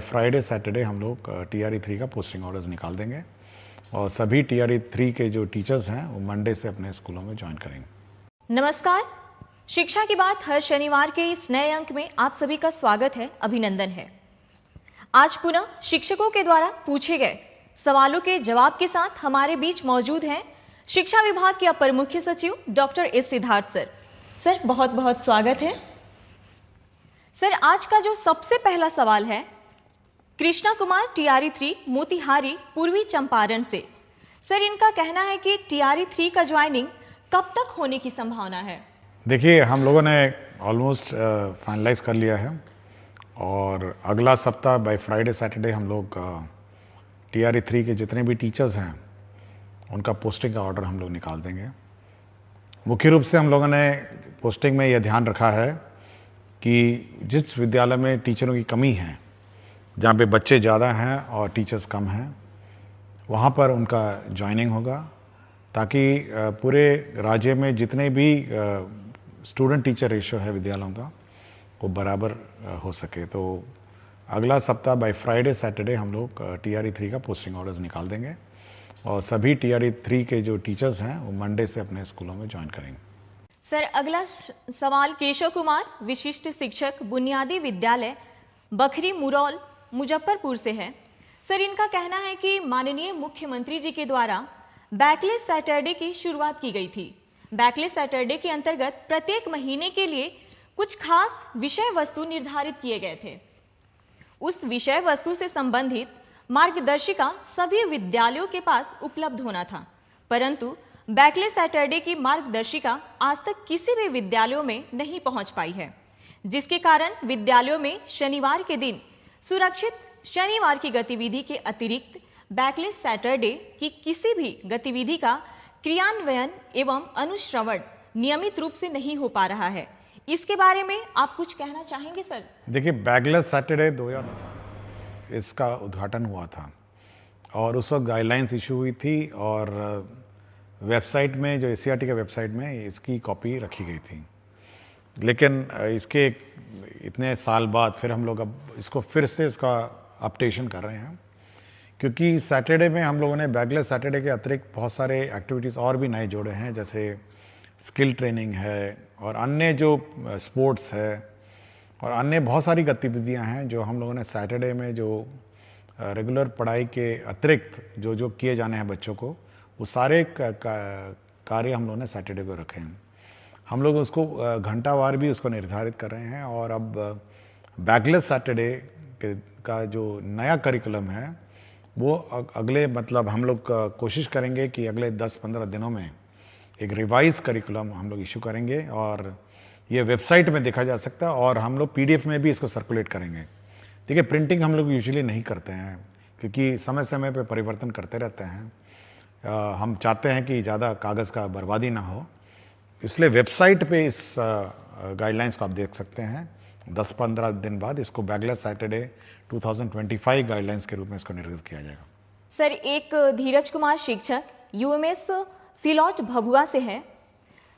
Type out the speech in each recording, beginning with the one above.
Friday Saturday हम लोग TRE 3 का पोस्टिंग ऑर्डर्स निकाल देंगे और सभी TRE 3 के जो टीचर्स हैं वो मंडे से अपने स्कूलों में ज्वाइन करेंगे। नमस्कार, शिक्षा की बात हर शनिवार के इस नए अंक में आप सभी का स्वागत है, अभिनंदन है। आज पुनः शिक्षकों के द्वारा पूछे गए सवालों के जवाब के साथ हमारे बीच मौजूद हैं शिक्षा विभाग के अपर मुख्य सचिव doctor S Siddharth sir. Sir, बहुत बहुत स्वागत है। सर, आज का जो सबसे पहला सवाल है कृष्णा कुमार TRE 3 मोतिहारी पूर्वी चंपारण से। सर, इनका कहना है कि TRE 3 का ज्वाइनिंग कब तक होने की संभावना है? देखिए, हम लोगों ने ऑलमोस्ट फाइनलाइज कर लिया है और अगला सप्ताह बाय फ्राइडे सैटरडे हम लोग TRE 3 के जितने भी टीचर्स हैं उनका पोस्टिंग का ऑर्डर हम लोग निकाल देंगे। मुख्य रूप से हम लोगों ने पोस्टिंग में यह ध्यान रखा है कि जिस विद्यालय में टीचरों की कमी है, जहाँ पे बच्चे ज़्यादा हैं और टीचर्स कम हैं, वहाँ पर उनका ज्वाइनिंग होगा ताकि पूरे राज्य में जितने भी स्टूडेंट टीचर रेशियो है विद्यालयों का वो बराबर हो सके। तो अगला सप्ताह बाय फ्राइडे सैटरडे हम लोग TRE 3 का पोस्टिंग ऑर्डर्स निकाल देंगे और सभी TRE 3 के जो टीचर्स हैं वो मंडे से अपने स्कूलों में ज्वाइन करेंगे। सर, अगला सवाल केशव कुमार विशिष्ट शिक्षक बुनियादी विद्यालय बखरी मुरौल मुजफ्फरपुर से है। सर, इनका कहना है कि माननीय मुख्यमंत्री जी के द्वारा बैकलेस सैटरडे की शुरुआत की गई थी। बैकलेस सैटरडे के अंतर्गत प्रत्येक महीने के लिए कुछ खास विषय वस्तु निर्धारित किए गए थे। उस विषय वस्तु से संबंधित मार्गदर्शिका सभी विद्यालयों के पास उपलब्ध होना था, परंतु बैकलेस सैटरडे की मार्गदर्शिका आज तक किसी भी विद्यालयों में नहीं पहुंच पाई है, जिसके कारण विद्यालयों में शनिवार के दिन सुरक्षित शनिवार की गतिविधि के अतिरिक्त बैकलेस सैटरडे की किसी भी गतिविधि का क्रियान्वयन एवं अनुश्रवण नियमित रूप से नहीं हो पा रहा है। इसके बारे में आप कुछ कहना चाहेंगे सर? देखिए, बैकलेस सैटरडे 2000 इसका उद्घाटन हुआ था और उस वक्त गाइडलाइंस इशू हुई थी और वेबसाइट में, जो SCERT का वेबसाइट में इसकी कॉपी रखी गई थी। लेकिन इसके इतने साल बाद फिर हम लोग अब इसको फिर से इसका अपडेशन कर रहे हैं, क्योंकि सैटरडे में हम लोगों ने बैकलेस सैटरडे के अतिरिक्त बहुत सारे एक्टिविटीज़ और भी नए जोड़े हैं, जैसे स्किल ट्रेनिंग है और अन्य जो स्पोर्ट्स है और अन्य बहुत सारी गतिविधियां हैं जो हम लोगों ने सैटरडे में जो रेगुलर पढ़ाई के अतिरिक्त जो किए जाने हैं बच्चों को, वो सारे कार्य हम लोगों ने सैटरडे को रखे हैं। हम लोग उसको घंटावार भी उसको निर्धारित कर रहे हैं और अब बैकलेस सैटरडे का जो नया करिकुलम है वो अगले हम लोग कोशिश करेंगे कि अगले 10-15 दिनों में एक रिवाइज करिकुलम हम लोग इशू करेंगे और ये वेबसाइट में देखा जा सकता है और हम लोग PDF में भी इसको सर्कुलेट करेंगे। देखिए, प्रिंटिंग हम लोग यूजुअली नहीं करते हैं क्योंकि समय समय पे परिवर्तन करते रहते हैं। हम चाहते हैं कि ज़्यादा कागज़ का बर्बादी ना हो, इसलिए वेबसाइट पे इस गाइडलाइंस को आप देख सकते हैं। 10-15 दिन बाद इसको बैकलेस सैटरडे 2025 गाइडलाइंस के रूप में इसको निर्गत किया जाएगा। सर, एक धीरज कुमार शिक्षक UMS सिलौट भभुआ से है।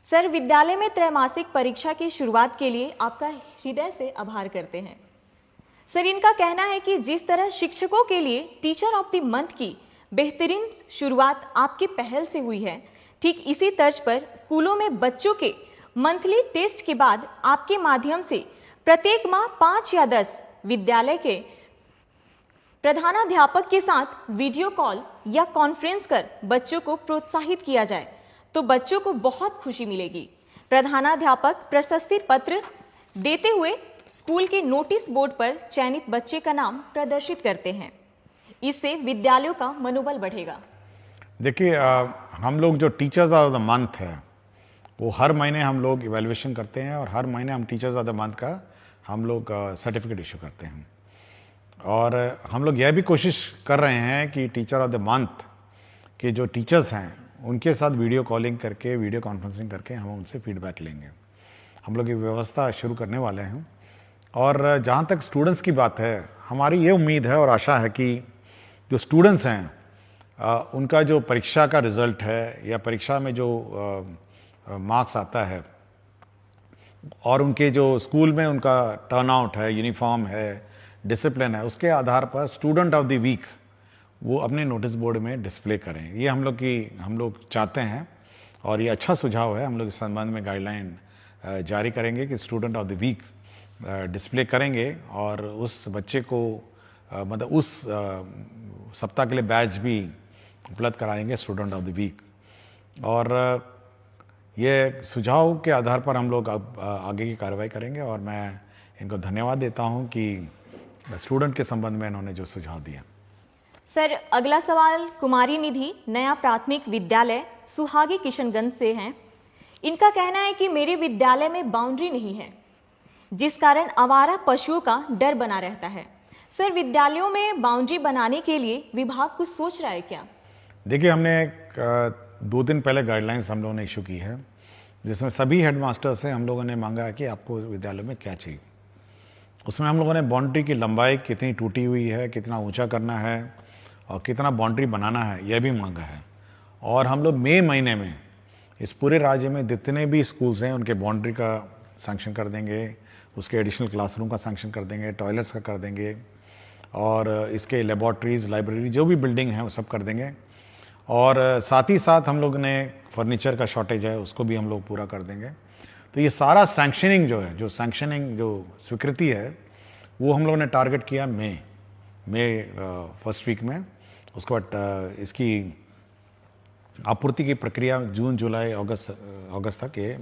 सर, विद्यालय में त्रैमासिक परीक्षा की शुरुआत के लिए आपका हृदय से आभार करते हैं। सर, इनका कहना है कि जिस तरह शिक्षकों के लिए टीचर ऑफ द मंथ की बेहतरीन शुरुआत आपकी पहल से हुई है, ठीक इसी तर्ज पर स्कूलों में बच्चों के मंथली टेस्ट के बाद आपके माध्यम से प्रत्येक माह 5 या 10 विद्यालय के प्रधानाध्यापक के साथ वीडियो कॉल या कॉन्फ्रेंस कर बच्चों को प्रोत्साहित किया जाए तो बच्चों को बहुत खुशी मिलेगी। प्रधानाध्यापक प्रशस्ति पत्र देते हुए स्कूल के नोटिस बोर्ड पर चयनित बच्चे का नाम प्रदर्शित करते हैं, इससे विद्यालयों का मनोबल बढ़ेगा। देखिए, हम लोग जो टीचर्स ऑफ द मंथ है वो हर महीने हम लोग इवैल्यूएशन करते हैं और हर महीने हम टीचर्स ऑफ द मंथ का हम लोग सर्टिफिकेट इशू करते हैं और हम लोग यह भी कोशिश कर रहे हैं कि टीचर ऑफ द मंथ के जो टीचर्स हैं उनके साथ वीडियो कॉलिंग करके, वीडियो कॉन्फ्रेंसिंग करके हम उनसे फीडबैक लेंगे। हम लोग ये व्यवस्था शुरू करने वाले हैं और जहाँ तक स्टूडेंट्स की बात है, हमारी ये उम्मीद है और आशा है कि जो स्टूडेंट्स हैं उनका जो परीक्षा का रिजल्ट है या परीक्षा में जो मार्क्स आता है और उनके जो स्कूल में उनका टर्नआउट है, यूनिफॉर्म है, डिसिप्लिन है, उसके आधार पर स्टूडेंट ऑफ द वीक वो अपने नोटिस बोर्ड में डिस्प्ले करें। ये हम लोग चाहते हैं और ये अच्छा सुझाव है। हम लोग इस संबंध में गाइडलाइन जारी करेंगे कि student of the week display करेंगे और उस बच्चे को मतलब उस सप्ताह के लिए बैच भी उपलब्ध कराएंगे स्टूडेंट ऑफ द वीक। और ये सुझाव के आधार पर हम लोग अब आगे की कार्रवाई करेंगे और मैं इनको धन्यवाद देता हूं कि स्टूडेंट के संबंध में इन्होंने जो सुझाव दिया। सर, अगला सवाल कुमारी निधि नया प्राथमिक विद्यालय सुहागी किशनगंज से हैं। इनका कहना है कि मेरे विद्यालय में बाउंड्री नहीं है, जिस कारण आवारा पशुओं का डर बना रहता है। सर, विद्यालयों में बाउंड्री बनाने के लिए विभाग कुछ सोच रहा है क्या? देखिए, हमने 2 दिन पहले गाइडलाइंस हम लोगों ने इशू की है, जिसमें सभी हेडमास्टर से हम लोगों ने मांगा है कि आपको विद्यालय में क्या चाहिए। उसमें हम लोगों ने बाउंड्री की लंबाई कितनी टूटी हुई है, कितना ऊंचा करना है और कितना बाउंड्री बनाना है, यह भी मांगा है। और हम लोग मई महीने में इस पूरे राज्य में जितने भी स्कूल्स हैं उनके बाउंड्री का सैंक्शन कर देंगे, उसके एडिशनल क्लासरूम का सैंक्शन कर देंगे, टॉयलेट्स का कर देंगे और इसके लेबॉर्ट्रीज, लाइब्रेरी जो भी बिल्डिंग है वो सब कर देंगे। और साथ ही साथ हम लोग ने फर्नीचर का शॉर्टेज है उसको भी हम लोग पूरा कर देंगे। तो ये सारा सैंक्शनिंग जो है, जो स्वीकृति है, वो हम लोगों ने टारगेट किया मई फर्स्ट वीक में। उसके बाद इसकी आपूर्ति की प्रक्रिया जून, जुलाई, अगस्त तक ये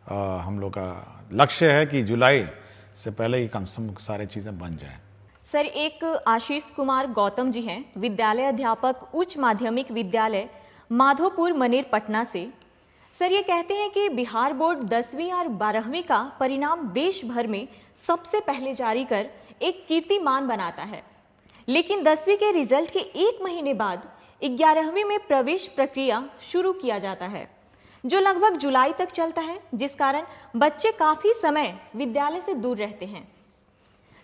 हम लोग का लक्ष्य है कि जुलाई से पहले ही कम से कम सारी चीज़ें बन जाए। सर, एक आशीष कुमार गौतम जी हैं, विद्यालय अध्यापक उच्च माध्यमिक विद्यालय माधोपुर मनेर पटना से। सर, ये कहते हैं कि बिहार बोर्ड 10वीं और 12वीं का परिणाम देश भर में सबसे पहले जारी कर एक कीर्तिमान बनाता है, लेकिन 10वीं के रिजल्ट के 1 महीने बाद 11वीं में प्रवेश प्रक्रिया शुरू किया जाता है, जो लगभग जुलाई तक चलता है, जिस कारण बच्चे काफी समय विद्यालय से दूर रहते हैं।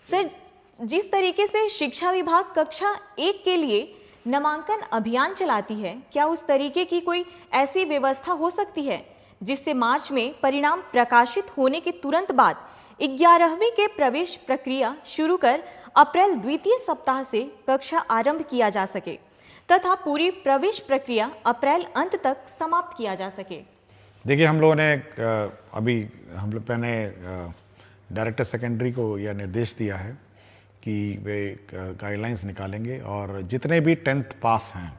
सर, जिस तरीके से शिक्षा विभाग कक्षा 1 के लिए नामांकन अभियान चलाती है, क्या उस तरीके की कोई ऐसी व्यवस्था हो सकती है जिससे मार्च में परिणाम प्रकाशित होने के तुरंत बाद 11वीं के प्रवेश प्रक्रिया शुरू कर अप्रैल द्वितीय सप्ताह से कक्षा आरंभ किया जा सके तथा पूरी प्रवेश प्रक्रिया अप्रैल अंत तक समाप्त किया जा सके? देखिए, हम लोगों ने पहले डायरेक्टर सेकेंडरी को यह निर्देश दिया है कि वे गाइडलाइंस निकालेंगे और जितने भी 10th पास हैं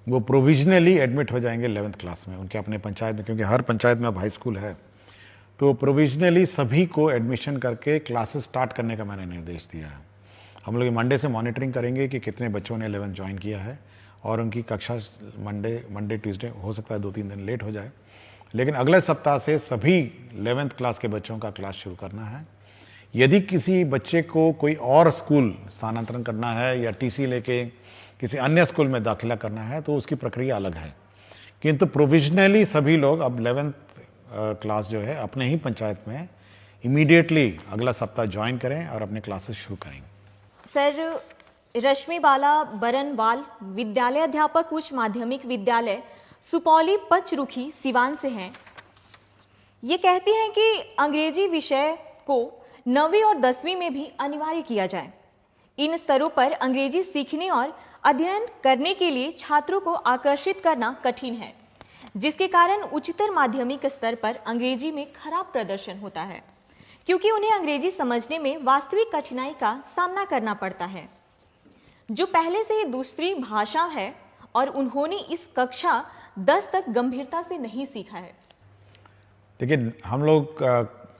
वो प्रोविजनली एडमिट हो जाएंगे 11th क्लास में उनके अपने पंचायत में, क्योंकि हर पंचायत में अब हाई स्कूल है। तो प्रोविजनली सभी को एडमिशन करके क्लासेस स्टार्ट करने का मैंने निर्देश दिया है। हम लोग मंडे से मॉनिटरिंग करेंगे कि कितने बच्चों ने 11th ज्वाइन किया है और उनकी कक्षा मंडे ट्यूसडे हो सकता है 2-3 दिन लेट हो जाए, लेकिन अगले सप्ताह से सभी 11th क्लास के बच्चों का क्लास शुरू करना है। यदि किसी बच्चे को कोई और स्कूल स्थानांतरण करना है या टीसी लेके किसी अन्य स्कूल में दाखिला करना है तो उसकी प्रक्रिया अलग है, किंतु प्रोविजनली सभी लोग अब 11th क्लास जो है अपने ही पंचायत में इमीडिएटली अगला सप्ताह ज्वाइन करें और अपने क्लासेस शुरू करेंगे। सर, रश्मि बाला बरनवाल विद्यालय अध्यापक उच्च माध्यमिक विद्यालय सुपौली पचरुखी सिवान से हैं। ये कहती हैं कि अंग्रेजी विषय को 9वीं और 10वीं में भी अनिवार्य किया जाए। इन स्तरों पर अंग्रेजी सीखने और अध्ययन करने के लिए छात्रों को आकर्षित करना कठिन है, जिसके कारण उच्चतर माध्यमिक स्तर पर अंग्रेजी में खराब प्रदर्शन होता है, क्योंकि उन्हें अंग्रेजी समझने में वास्तविक कठिनाई का सामना करना पड़ता है, जो पहले से ही दूसरी भाषा है और उन्होंने इस कक्षा 10 तक गंभीरता से नहीं सीखा है। देखिए, हम लोग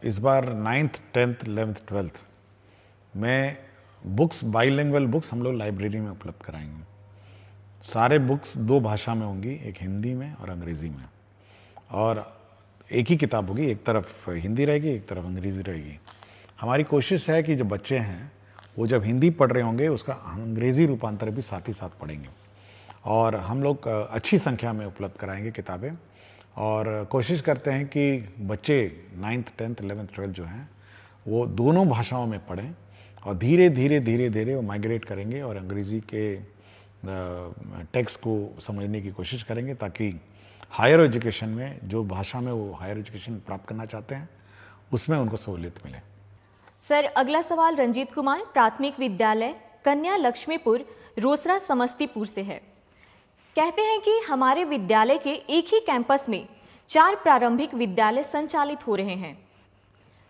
इस बार 9th, 10th, 11th, 12th में बुक्स, बाइलिंगुअल बुक्स हम लोग लाइब्रेरी में उपलब्ध कराएंगे। सारे बुक्स 2 भाषा में होंगी, एक हिंदी में और अंग्रेजी में, और एक ही किताब होगी, एक तरफ हिंदी रहेगी, एक तरफ अंग्रेजी रहेगी। हमारी कोशिश है कि जो बच्चे हैं वो जब हिंदी पढ़ रहे होंगे उसका अंग्रेजी रूपांतर भी साथ ही साथ पढ़ेंगे, और हम लोग अच्छी संख्या में उपलब्ध कराएंगे किताबें, और कोशिश करते हैं कि बच्चे 9th, 10th, 11th, 12th जो हैं वो दोनों भाषाओं में पढ़ें, और धीरे धीरे वो माइग्रेट करेंगे और अंग्रेज़ी के टेक्स्ट को समझने की कोशिश करेंगे, ताकि हायर एजुकेशन में जो भाषा में वो हायर एजुकेशन प्राप्त करना चाहते हैं उसमें उनको सहूलियत मिले। सर अगला सवाल रंजीत कुमार प्राथमिक विद्यालय कन्या लक्ष्मीपुर रोसड़ा समस्तीपुर से है। कहते हैं कि हमारे विद्यालय के एक ही कैंपस में 4 प्रारंभिक विद्यालय संचालित हो रहे हैं।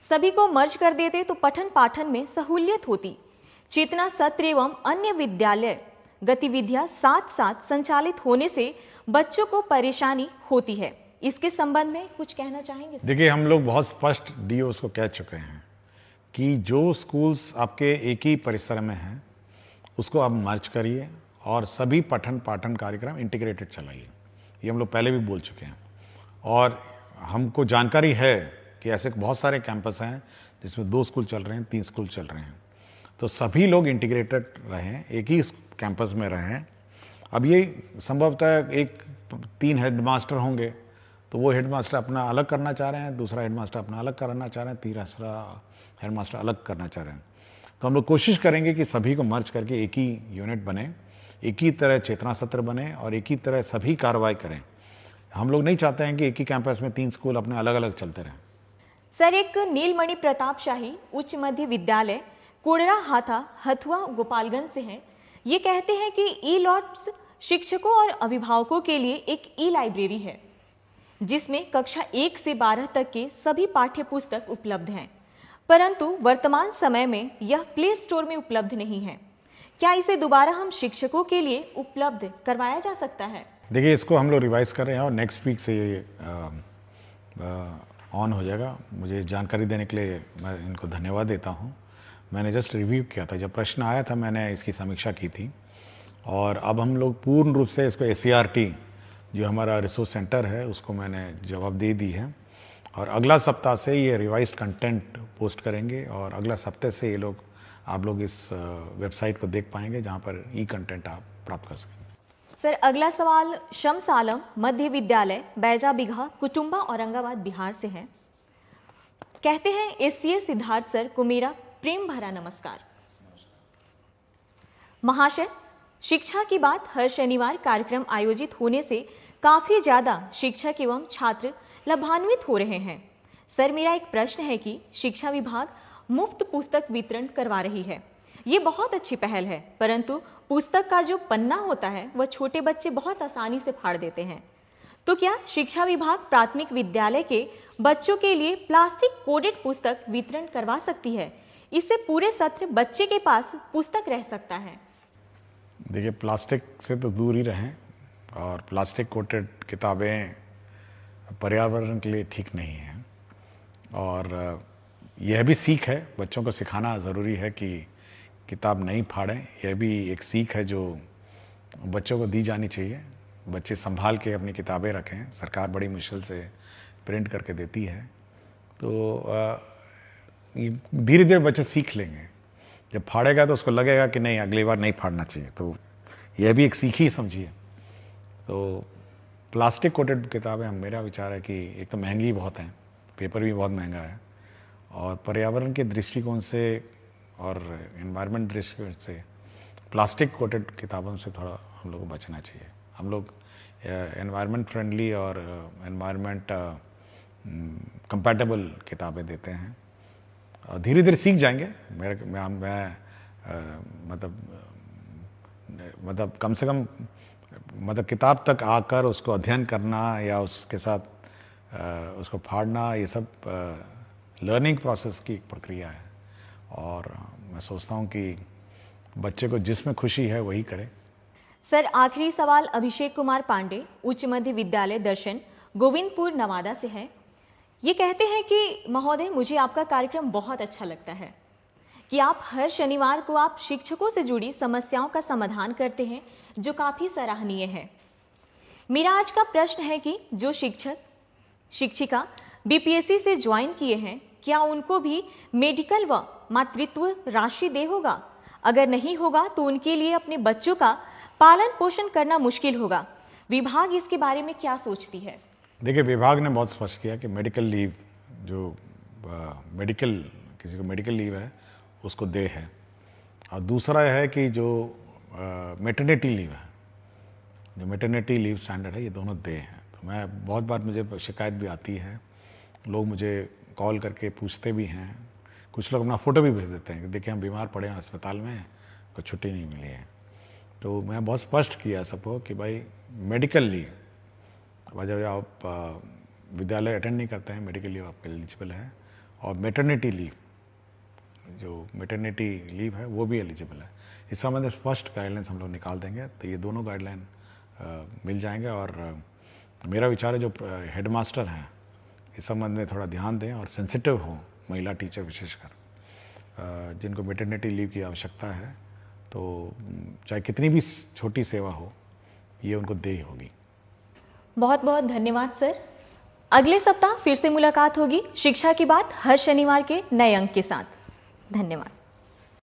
सभी को मर्ज कर देते तो पठन पाठन में सहूलियत होती। चेतना सत्र एवं अन्य विद्यालय गतिविधियां साथ साथ संचालित होने से बच्चों को परेशानी होती है। इसके संबंध में कुछ कहना चाहेंगे? देखिए, हम लोग बहुत स्पष्ट डीओस को कह चुके हैं कि जो स्कूल्स आपके एक ही परिसर में हैं उसको आप मर्ज करिए और सभी पठन पाठन कार्यक्रम इंटीग्रेटेड चलाइए। ये हम लोग पहले भी बोल चुके हैं और हमको जानकारी है कि ऐसे बहुत सारे कैंपस हैं जिसमें 2 स्कूल चल रहे हैं, 3 स्कूल चल रहे हैं। तो सभी लोग इंटीग्रेटेड रहें, एक ही कैंपस में रहें। अब ये संभवतः 3 हेडमास्टर होंगे तो वो हेडमास्टर अपना अलग करना चाह रहे हैं, दूसरा हेडमास्टर अपना अलग करना चाह रहे हैं, तीसरा हेडमास्टर अलग करना चाह रहे हैं। तो हम लोग कोशिश करेंगे कि सभी को मर्ज करके एक ही यूनिट बने, एक ही तरह चेतना सत्र बने और एक ही तरह सभी कार्रवाई करें। हम लोग नहीं चाहते हैं कि एक ही कैंपस में 3 स्कूल अपने अलग अलग चलते रहें। सर एक नीलमणि प्रताप शाही उच्च मध्य विद्यालय कोडरा हाथा हथुआ गोपालगंज से है। ये कहते हैं कि ई लॉट्स शिक्षकों और अभिभावकों के लिए एक ई लाइब्रेरी है जिसमें कक्षा 1 से 12 तक के सभी पाठ्य पुस्तक उपलब्ध हैं, परंतु वर्तमान समय में यह प्ले स्टोर में उपलब्ध नहीं है। क्या इसे दोबारा हम शिक्षकों के लिए उपलब्ध करवाया जा सकता है? देखिए, इसको हम लोग रिवाइज कर रहे हैं और नेक्स्ट वीक से ये ऑन हो जाएगा। मुझे जानकारी देने के लिए मैं इनको धन्यवाद देता हूँ। मैंने जस्ट रिव्यू किया था, जब प्रश्न आया था मैंने इसकी समीक्षा की थी और अब हम लोग पूर्ण रूप से इसको SCRT जो हमारा रिसोर्स सेंटर है उसको मैंने जवाब दे दी है और अगला सप्ताह से ये रिवाइज्ड कंटेंट पोस्ट करेंगे और अगला सप्ताह से आप लोग इस वेबसाइट को देख पाएंगे जहाँ पर ई कंटेंट आप प्राप्त कर सकेंगे। सर अगला सवाल शम्स आलम मध्य विद्यालय बैजा बिघा कुटुंबा औरंगाबाद बिहार से है। कहते हैं SCA सिद्धार्थ सर को मेरा प्रेम भरा नमस्कार। महाशय, शिक्षा की बात हर शनिवार कार्यक्रम आयोजित होने से काफी ज्यादा शिक्षक एवं छात्र लाभान्वित हो रहे हैं। सर मेरा एक प्रश्न है कि शिक्षा विभाग मुफ्त पुस्तक वितरण करवा रही है, ये बहुत अच्छी पहल है, परंतु पुस्तक का जो पन्ना होता है वह छोटे बच्चे बहुत आसानी से फाड़ देते हैं। तो क्या शिक्षा विभाग प्राथमिक विद्यालय के बच्चों के लिए प्लास्टिक कोडेड पुस्तक वितरण करवा सकती है? इससे पूरे सत्र बच्चे के पास पुस्तक रह सकता है। देखिए, प्लास्टिक से तो दूर ही रहें और प्लास्टिक कोटेड किताबें पर्यावरण के लिए ठीक नहीं हैं और यह भी सीख है, बच्चों को सिखाना ज़रूरी है कि किताब नहीं फाड़ें। यह भी एक सीख है जो बच्चों को दी जानी चाहिए। बच्चे संभाल के अपनी किताबें रखें, सरकार बड़ी मुश्किल से प्रिंट करके देती है, तो धीरे धीरे बच्चे सीख लेंगे। जब फाड़ेगा तो उसको लगेगा कि नहीं, अगली बार नहीं फाड़ना चाहिए, तो यह भी एक सीख ही समझिए। तो प्लास्टिक कोटेड किताबें, मेरा विचार है कि एक तो महंगी बहुत हैं, पेपर भी बहुत महंगा है और पर्यावरण के दृष्टिकोण से और एनवायरनमेंट दृष्टिकोण से प्लास्टिक कोटेड किताबों से थोड़ा हम लोग को बचना चाहिए। हम लोग एनवायरनमेंट फ्रेंडली और एनवायरनमेंट कंपैटिबल किताबें देते हैं और धीरे धीरे सीख जाएंगे। मतलब कम से कम किताब तक आकर उसको अध्ययन करना या उसके साथ उसको फाड़ना, ये सब लर्निंग प्रोसेस की प्रक्रिया है और मैं सोचता हूँ कि बच्चे को जिसमें खुशी है वही करे। सर आखिरी सवाल अभिषेक कुमार पांडे उच्च मध्य विद्यालय दर्शन गोविंदपुर नवादा से है। ये कहते हैं कि महोदय, मुझे आपका कार्यक्रम बहुत अच्छा लगता है कि आप हर शनिवार को आप शिक्षकों से जुड़ी समस्याओं का समाधान करते हैं, जो काफ़ी सराहनीय है। मेरा आज का प्रश्न है कि जो शिक्षक शिक्षिका BPSC से ज्वाइन किए हैं, क्या उनको भी मेडिकल व मातृत्व राशि दे होगा? अगर नहीं होगा तो उनके लिए अपने बच्चों का पालन पोषण करना मुश्किल होगा। विभाग इसके बारे में क्या सोचती है? देखिए, विभाग ने बहुत स्पष्ट किया कि मेडिकल लीव जो किसी को मेडिकल लीव है उसको दे है और दूसरा है कि जो मैटरनिटी लीव है, जो मैटरनिटी लीव स्टैंडर्ड है, ये दोनों दे हैं। तो मैं बहुत बार मुझे शिकायत भी आती है, लोग मुझे कॉल करके पूछते भी हैं कुछ लोग अपना फ़ोटो भी भेज देते हैं कि देखिए हम बीमार पड़े हैं अस्पताल में, कोई छुट्टी नहीं मिली है। तो मैं बहुत स्पष्ट किया सबको कि भाई मेडिकल लीव, जब आप विद्यालय अटेंड नहीं करते हैं, मेडिकल लीव आपके एलिजिबल है, और मैटरनिटी लीव, जो मैटरनिटी लीव है वो भी एलिजिबल है। इस संबंध में स्पष्ट गाइडलाइंस हम लोग निकाल देंगे, तो ये दोनों गाइडलाइन मिल जाएंगे। और मेरा विचार है जो हेडमास्टर हैं इस संबंध में थोड़ा ध्यान दें और सेंसिटिव हो, महिला टीचर विशेषकर जिनको मैटरनिटी लीव की आवश्यकता है, तो चाहे कितनी भी छोटी सेवा हो, ये उनको देय होगी। बहुत बहुत धन्यवाद सर। अगले सप्ताह फिर से मुलाकात होगी शिक्षा की बात हर शनिवार के नए अंक के साथ। धन्यवाद।